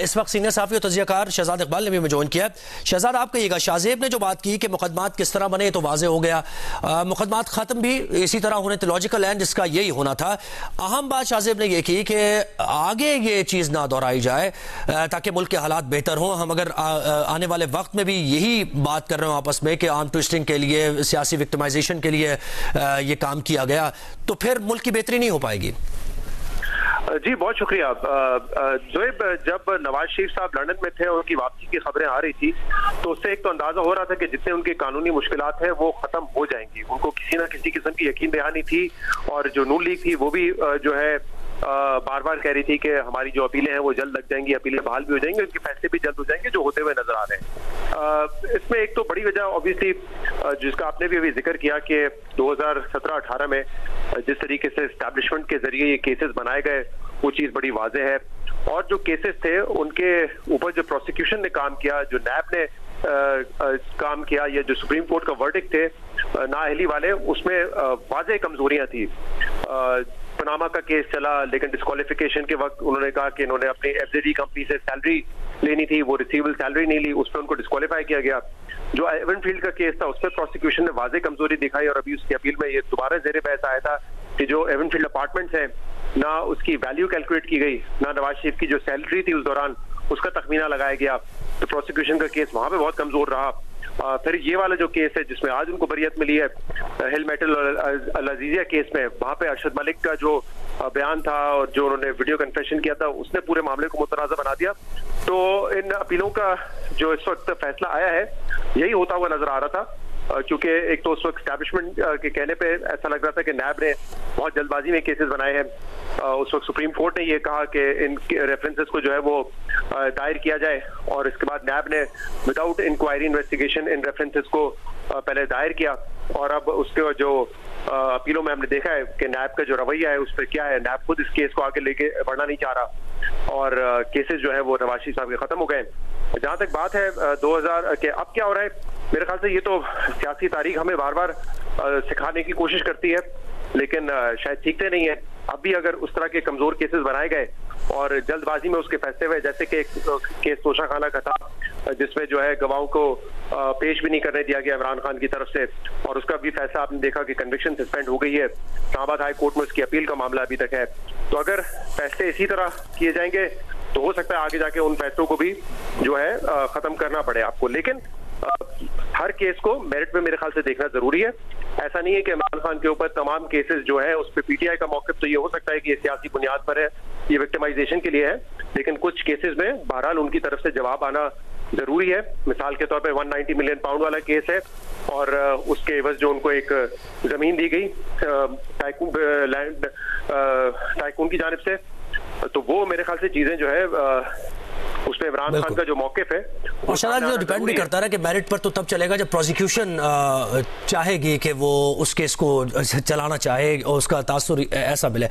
इस वक्त सीनियर साफी और तजियाकार शहजाद इकबाल ने भी हमें ज्वाइन किया। शहजाद, आप कहिएगा, शाहजेब ने जो बात की कि मुकदमात किस तरह बने तो वाजे हो गया, मुकदमात खत्म भी इसी तरह होने तो लॉजिकल एंड इसका यही होना था। अहम बात शाहजेब ने यह की कि आगे ये चीज़ ना दोहराई जाए ताकि मुल्क के हालात बेहतर हों। हम अगर आने वाले वक्त में भी यही बात कर रहे हो आपस में कि आर्म ट्विस्टिंग के लिए, सियासी विक्टिमाइजेशन के लिए ये काम किया गया, तो फिर मुल्क की बेहतरी नहीं हो पाएगी। जी बहुत शुक्रिया जोएब। जब नवाज शरीफ साहब लंदन में थे, उनकी वापसी की खबरें आ रही थी, तो उससे एक तो अंदाजा हो रहा था कि जितने उनके कानूनी मुश्किलात हैं वो खत्म हो जाएंगी। उनको किसी न किसी किस्म की यकीन दहानी थी, और जो नून लीग थी वो भी जो है बार बार कह रही थी कि हमारी जो अपीलें हैं वो जल्द लग जाएंगी, अपीलें बहाल भी हो जाएंगी, उनके फैसले भी जल्द हो जाएंगे, जो होते हुए नजर आ रहे हैं। इसमें एक तो बड़ी वजह ऑब्वियसली जिसका आपने भी अभी जिक्र किया कि 2017-18 में जिस तरीके से एस्टैब्लिशमेंट के जरिए ये केसेस बनाए गए, वो चीज बड़ी वाज़ेह है। और जो केसेस थे उनके ऊपर जो प्रोसिक्यूशन ने काम किया, जो नैब ने काम किया, या जो सुप्रीम कोर्ट का वर्डिक्ट थे नाअहली वाले, उसमें वाज़ेह कमजोरियां थी। पनामा का केस चला, लेकिन डिस्क्वालिफिकेशन के वक्त उन्होंने कहा कि इन्होंने अपनी एफजेडी कंपनी से सैलरी लेनी थी, वो रिसीवेबल सैलरी नहीं ली, उस पर उनको डिस्क्वालीफाई किया गया। जो एवनफील्ड का केस था, उस पर प्रोसिक्यूशन ने वाज़ेह कमजोरी दिखाई, और अभी उसकी अपील में ये दोबारा ज़ेरे बहस आया था कि जो एवनफील्ड अपार्टमेंट्स हैं, ना उसकी वैल्यू कैलकुलेट की गई, ना नवाज शरीफ की जो सैलरी थी उस दौरान उसका तखमीना लगाया गया, तो प्रोसिक्यूशन का केस वहां पे बहुत कमजोर रहा। फिर ये वाला जो केस है जिसमें आज उनको बरियत मिली है, हिल मेटल अल अजीजिया केस में, वहां पे अरशद मलिक का जो बयान था और जो उन्होंने वीडियो कन्फेशन किया था, उसने पूरे मामले को मुतनाज़ा बना दिया। तो इन अपीलों का जो इस वक्त फैसला आया है, यही होता हुआ नजर आ रहा था, क्योंकि एक तो उस वक्त एस्टैब्लिशमेंट के कहने पे ऐसा लग रहा था कि नैब ने बहुत जल्दबाजी में केसेस बनाए हैं। उस वक्त सुप्रीम कोर्ट ने ये कहा कि इन रेफरेंसेस को जो है वो दायर किया जाए, और इसके बाद नैब ने विदाउट इंक्वायरी इन्वेस्टिगेशन इन रेफरेंसेस को पहले दायर किया। और अब उसके जो अपीलों में हमने देखा है कि नैब का जो रवैया है उस पर क्या है, नैब खुद इस केस को आगे लेके बढ़ना नहीं चाह रहा, और केसेस जो है वो नवाज शरीफ साहब के खत्म हो गए। जहां तक बात है 2000 के अब क्या हो रहा है, मेरे ख्याल से ये तो सियासी तारीख हमें बार बार सिखाने की कोशिश करती है, लेकिन शायद सीखते नहीं है। अब भी अगर उस तरह के कमजोर केसेस बनाए गए और जल्दबाजी में उसके फैसले हुए, जैसे कि केस तोशा खाना का था, जिसमें जो है गवाहों को पेश भी नहीं करने दिया गया इमरान खान की तरफ से, और उसका भी फैसला आपने देखा कि कन्विक्शन सस्पेंड हो गई है। इस्लामाबाद हाई कोर्ट में उसकी अपील का मामला अभी तक है। तो अगर फैसले इसी तरह किए जाएंगे तो हो सकता है आगे जाके उन फैसलों को भी जो है खत्म करना पड़े आपको। लेकिन हर केस को मेरिट में मेरे ख्याल से देखना जरूरी है। ऐसा नहीं है कि इमरान खान के ऊपर तमाम केसेस जो है उस पर पीटीआई का मौक़िफ़ तो ये हो सकता है कि ये सियासी बुनियाद पर है, ये विक्टिमाइजेशन के लिए है, लेकिन कुछ केसेस में बहरहाल उनकी तरफ से जवाब आना जरूरी है। मिसाल के तौर पे 190 मिलियन पाउंड वाला केस है, और उसके एवज जो उनको एक जमीन दी गई टाइकून की जानिब से, तो वो मेरे ख्याल से चीजें जो है उसमें इमरान खान का जो मौक़िफ़ है, और शायद जो डिपेंड भी करता है कि मेरिट पर तो तब चलेगा जब प्रोसिक्यूशन चाहेगी कि वो उस केस को चलाना चाहे और उसका तासुर ऐसा मिले।